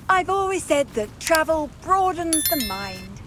I've always said that travel broadens the mind.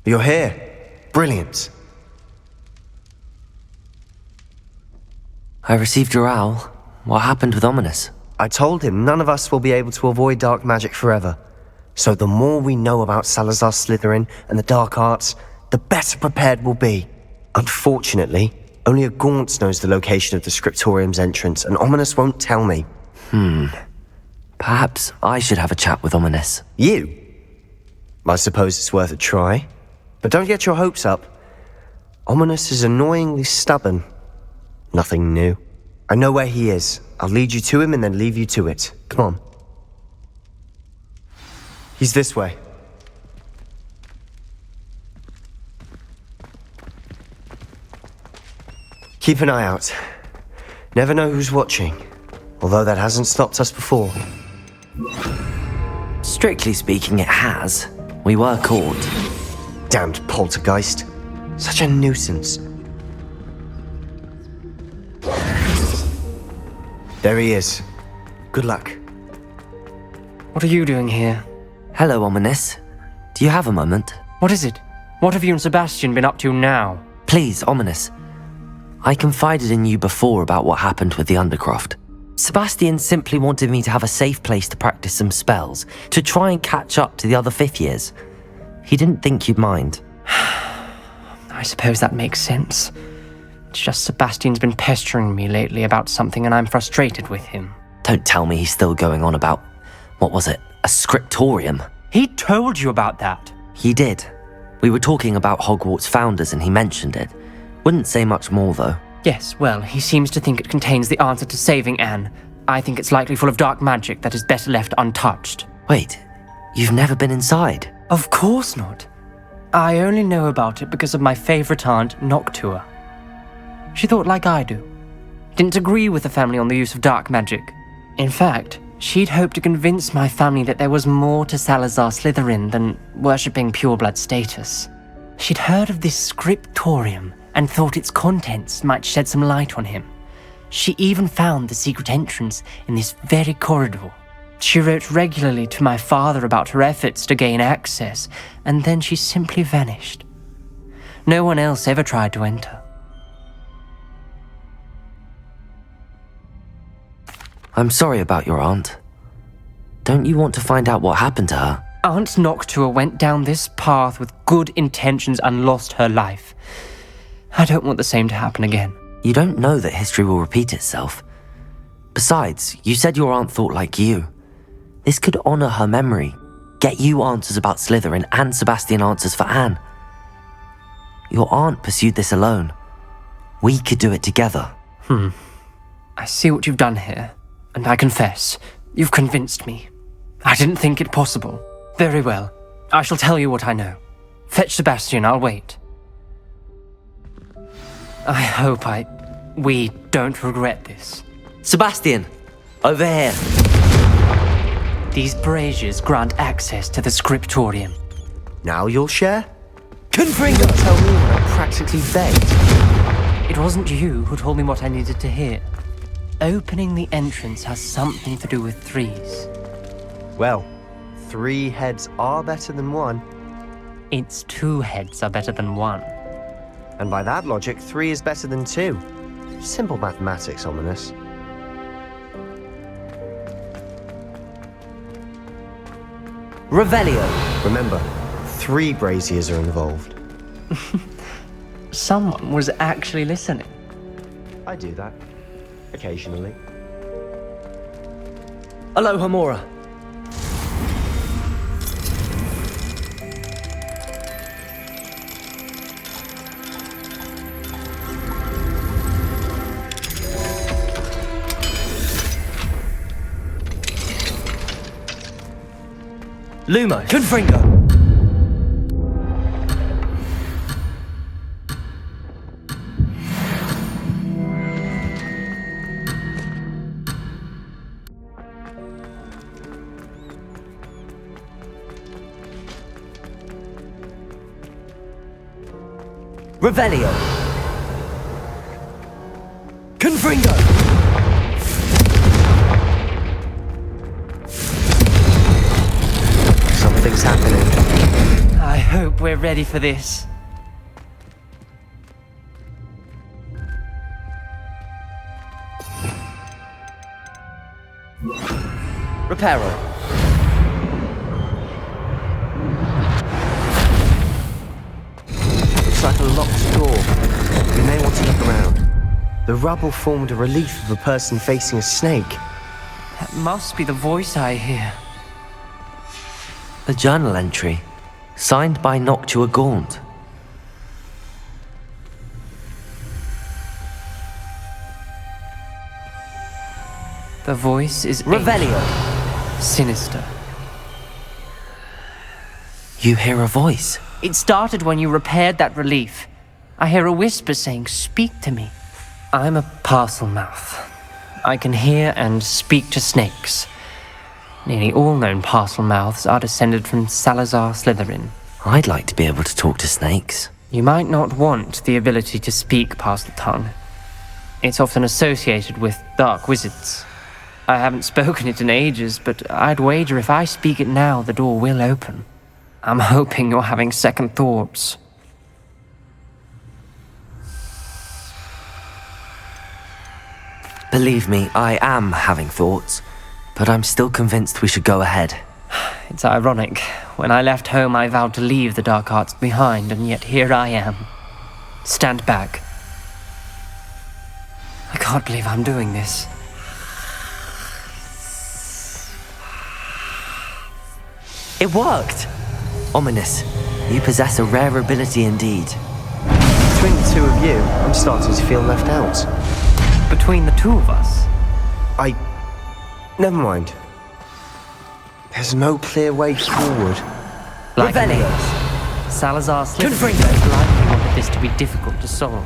You're here. Brilliant. I received your owl. What happened with Ominous? I told him none of us will be able to avoid dark magic forever. So the more we know about Salazar Slytherin and the dark arts, the better prepared we'll be. Unfortunately, only a Gaunt knows the location of the Scriptorium's entrance, and Ominous won't tell me. Perhaps I should have a chat with Ominous. You? I suppose it's worth a try. But don't get your hopes up. Ominous is annoyingly stubborn. Nothing new. I know where he is. I'll lead you to him and then leave you to it. Come on. He's this way. Keep an eye out. Never know who's watching. Although that hasn't stopped us before. Strictly speaking, it has. We were caught. Damned poltergeist. Such a nuisance. There he is. Good luck. What are you doing here? Hello, Ominous. Do you have a moment? What is it? What have you and Sebastian been up to now? Please, Ominous. I confided in you before about what happened with the Undercroft. Sebastian simply wanted me to have a safe place to practice some spells, to try and catch up to the other fifth years. He didn't think you'd mind. I suppose that makes sense. It's just Sebastian's been pestering me lately about something and I'm frustrated with him. Don't tell me he's still going on about, what was it, a scriptorium? He told you about that? He did. We were talking about Hogwarts founders and he mentioned it. Wouldn't say much more though. Yes, well, he seems to think it contains the answer to saving Anne. I think it's likely full of dark magic that is better left untouched. Wait, you've never been inside? Of course not. I only know about it because of my favourite aunt, Noctua. She thought like I do. Didn't agree with the family on the use of dark magic. In fact, she'd hoped to convince my family that there was more to Salazar Slytherin than worshipping pureblood status. She'd heard of this scriptorium and thought its contents might shed some light on him. She even found the secret entrance in this very corridor. She wrote regularly to my father about her efforts to gain access, and then she simply vanished. No one else ever tried to enter. I'm sorry about your aunt. Don't you want to find out what happened to her? Aunt Noctua went down this path with good intentions and lost her life. I don't want the same to happen again. You don't know that history will repeat itself. Besides, you said your aunt thought like you. This could honor her memory, get you answers about Slytherin and Sebastian answers for Anne. Your aunt pursued this alone. We could do it together. I see what you've done here, and I confess, you've convinced me. I didn't think it possible. Very well, I shall tell you what I know. Fetch Sebastian, I'll wait. I hope we don't regret this. Sebastian! Over here. These braziers grant access to the scriptorium. Now you'll share? Confringo! Tell me when I practically begged. It wasn't you who told me what I needed to hear. Opening the entrance has something to do with threes. Well, 3 heads are better than 1. Its 2 heads are better than 1. And by that logic, 3 is better than 2. Simple mathematics, Ominous. Revelio. Remember, 3 braziers are involved. Someone was actually listening. I do that. Occasionally. Aloha Mora. Lumo. Confringo. Revelio. Confringo. Something's happening. I hope we're ready for this. Reparo. Looks like a locked door. We may want to look around. The rubble formed a relief of a person facing a snake. That must be the voice I hear. A journal entry, signed by Noctua Gaunt. The voice is Revelio. sinister. You hear a voice. It started when you repaired that relief. I hear a whisper saying, "Speak to me." I'm a parcel mouth. I can hear and speak to snakes. Nearly all known parcel mouths are descended from Salazar Slytherin. I'd like to be able to talk to snakes. You might not want the ability to speak parcel tongue. It's often associated with dark wizards. I haven't spoken it in ages, but I'd wager if I speak it now, the door will open. I'm hoping you're having second thoughts. Believe me, I am having thoughts, but I'm still convinced we should go ahead. It's ironic. When I left home, I vowed to leave the dark arts behind, and yet here I am. Stand back. I can't believe I'm doing this. It worked! Ominous, you possess a rare ability indeed. Between the 2 of you, I'm starting to feel left out. Between the 2 of us, Never mind. There's no clear way forward. like Revelio. me, Salazar Slytherin Confringo. most likely wanted this to be difficult to solve.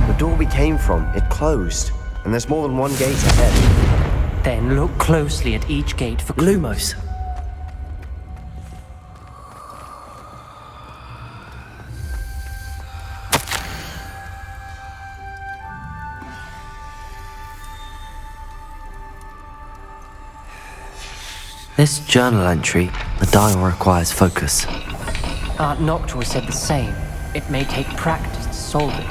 The door we came from, it closed. And there's more than one gate ahead. Then look closely at each gate for Lumos. This journal entry, the dial requires focus. Aunt Noctua said the same. It may take practice to solve it.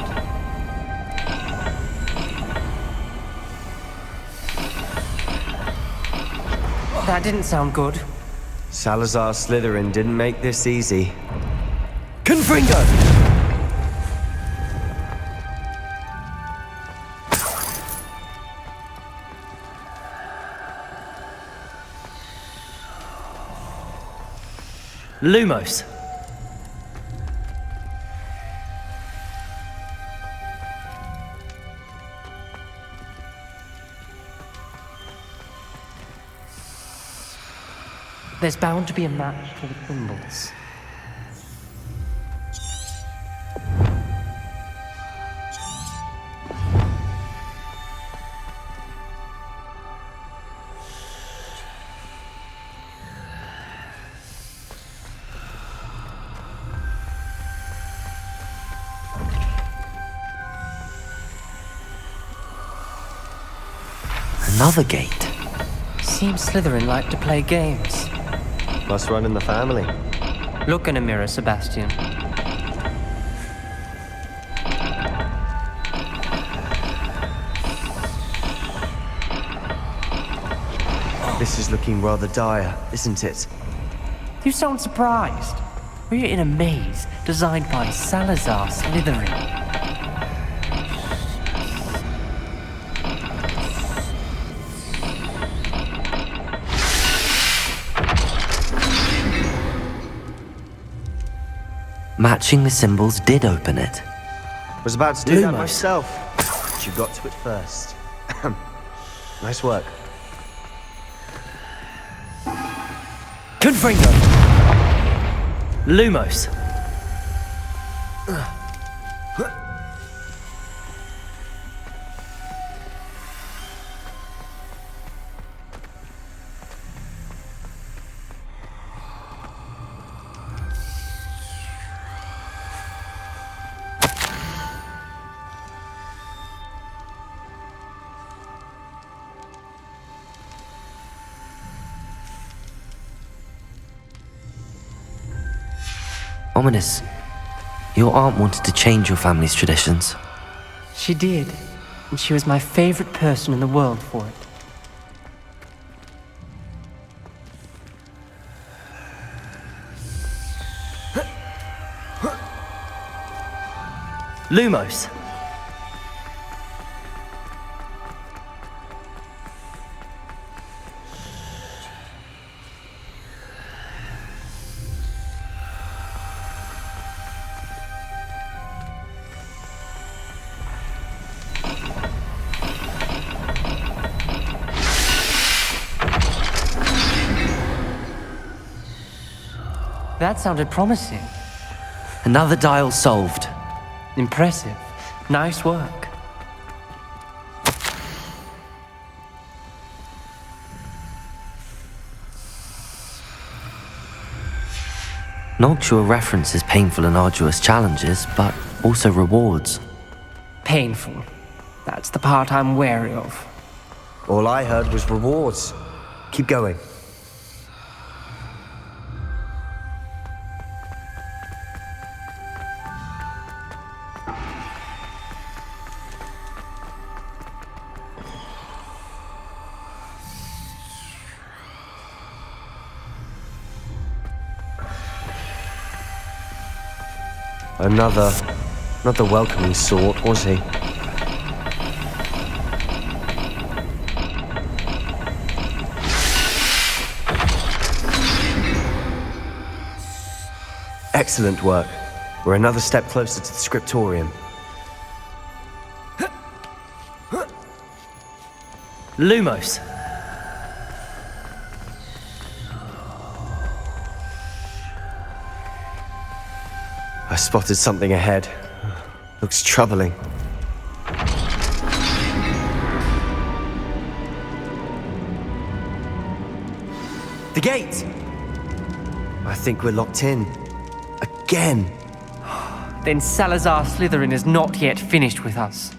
That didn't sound good. Salazar Slytherin didn't make this easy. Confringo! Lumos. There's bound to be a match for the symbols. Another gate. Seems Slytherin like to play games. Must run in the family. Look in a mirror, Sebastian. This is looking rather dire, isn't it? You sound surprised. We're in a maze designed by Salazar Slytherin. Matching the symbols did open it. Was about to do that Lumos. myself, but you got to it first. Nice work. Confringo! Lumos! Ominous. Your aunt wanted to change your family's traditions. She did, and she was my favorite person in the world for it. Lumos! That sounded promising. Another dial solved. Impressive. Nice work. Noctua references painful and arduous challenges, but also rewards. Painful. That's the part I'm wary of. All I heard was rewards. Keep going. Not the welcoming sort, was he? Excellent work. We're another step closer to the scriptorium. Lumos! I spotted something ahead. Looks troubling. The gate! I think we're locked in. Again! Then Salazar Slytherin is not yet finished with us.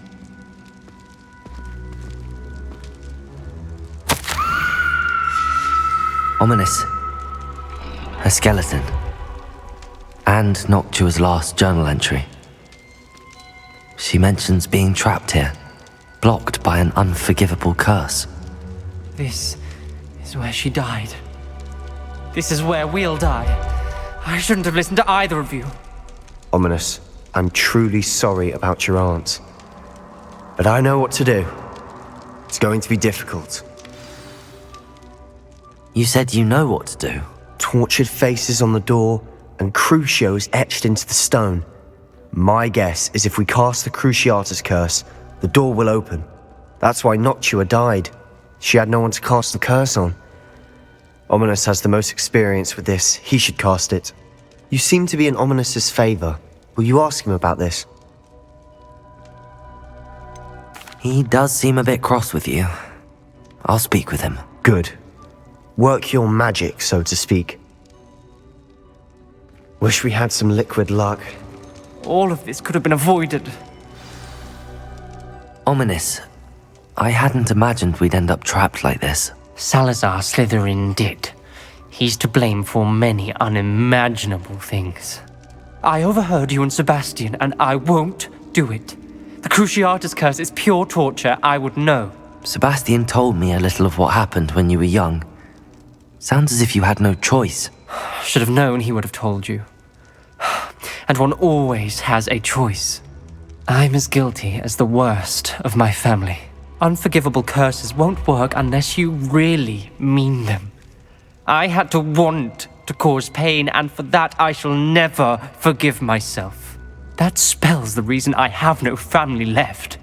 Ominous. A skeleton. And Noctua's last journal entry. She mentions being trapped here, blocked by an unforgivable curse. This is where she died. This is where we'll die. I shouldn't have listened to either of you. Ominous, I'm truly sorry about your aunt. But I know what to do. It's going to be difficult. You said you know what to do. Tortured faces on the door, and Crucio is etched into the stone. My guess is if we cast the Cruciatus curse, the door will open. That's why Noctua died. She had no one to cast the curse on. Ominous has the most experience with this. He should cast it. You seem to be in Ominous's favor. Will you ask him about this? He does seem a bit cross with you. I'll speak with him. Good. Work your magic, so to speak. Wish we had some liquid luck. All of this could have been avoided. Ominous. I hadn't imagined we'd end up trapped like this. Salazar Slytherin did. He's to blame for many unimaginable things. I overheard you and Sebastian, and I won't do it. The Cruciatus curse is pure torture, I would know. Sebastian told me a little of what happened when you were young. Sounds as if you had no choice. Should have known he would have told you. And one always has a choice. I'm as guilty as the worst of my family. Unforgivable curses won't work unless you really mean them. I had to want to cause pain, and for that I shall never forgive myself. That spell's the reason I have no family left.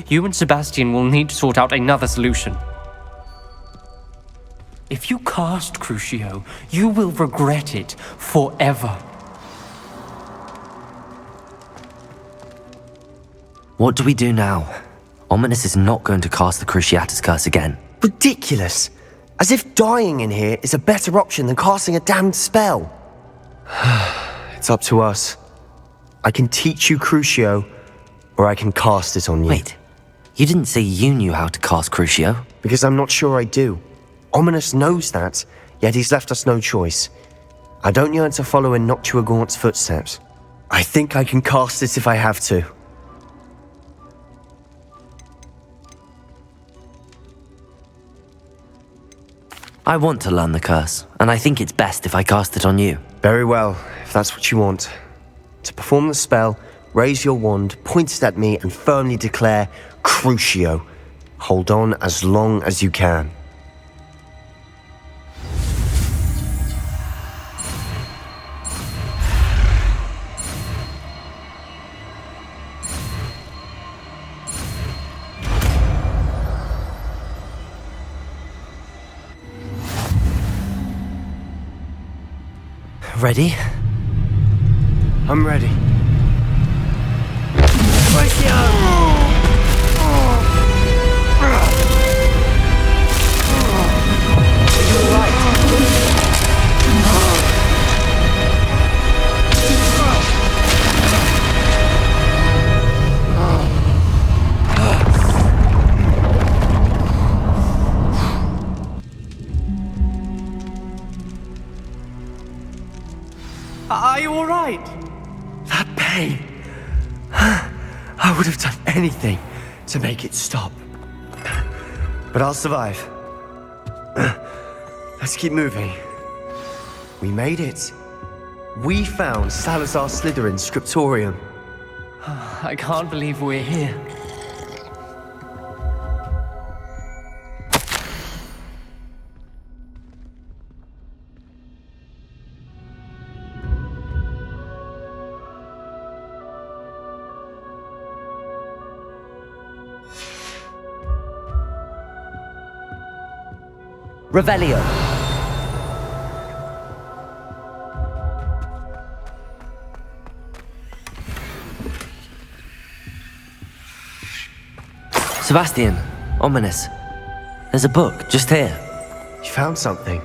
You and Sebastian will need to sort out another solution. If you cast Crucio, you will regret it forever. What do we do now? Ominous is not going to cast the Cruciatus curse again. Ridiculous! As if dying in here is a better option than casting a damned spell. It's up to us. I can teach you Crucio, or I can cast it on you. Wait, you didn't say you knew how to cast Crucio? Because I'm not sure I do. Ominous knows that, yet he's left us no choice. I don't yearn to follow in Noctua Gaunt's footsteps. I think I can cast it if I have to. I want to learn the curse, and I think it's best if I cast it on you. Very well, if that's what you want. To perform the spell, raise your wand, point it at me, and firmly declare Crucio. Hold on as long as you can. Ready? I'm ready. Are you all right? That pain. I would have done anything to make it stop. But I'll survive. Let's keep moving. We made it. We found Salazar Slytherin's scriptorium. I can't believe we're here. Revelio. Sebastian, Ominous. There's a book just here. You found something.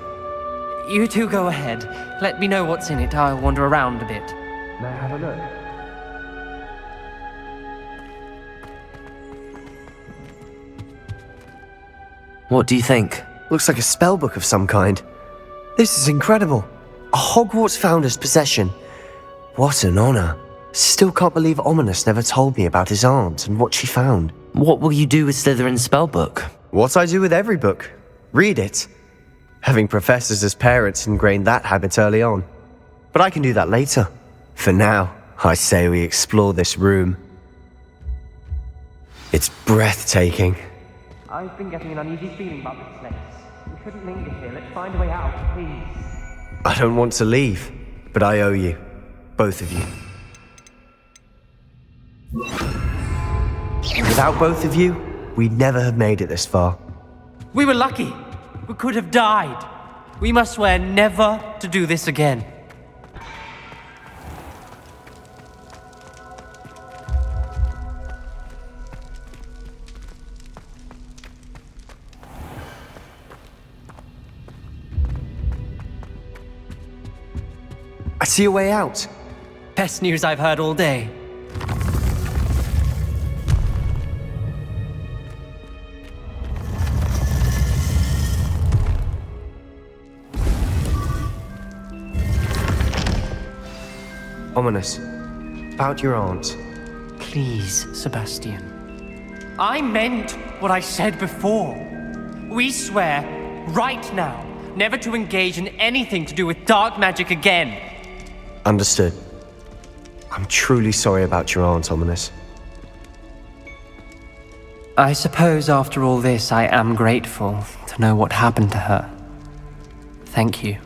You two go ahead. Let me know what's in it. I'll wander around a bit. May I have a look? What do you think? Looks like a spellbook of some kind. This is incredible. A Hogwarts founder's possession. What an honor. Still can't believe Ominous never told me about his aunt and what she found. What will you do with Slytherin's spellbook? What I do with every book. Read it. Having professors as parents ingrained that habit early on. But I can do that later. For now, I say we explore this room. It's breathtaking. I've been getting an uneasy feeling about this place. We shouldn't linger here. Let's find a way out, please. I don't want to leave, but I owe you. Both of you. Without both of you, we'd never have made it this far. We were lucky. We could have died. We must swear never to do this again. I see a way out. Best news I've heard all day. Ominous. About your aunt. Please, Sebastian. I meant what I said before. We swear, right now, never to engage in anything to do with dark magic again. Understood. I'm truly sorry about your aunt, Ominous. I suppose after all this, I am grateful to know what happened to her. Thank you.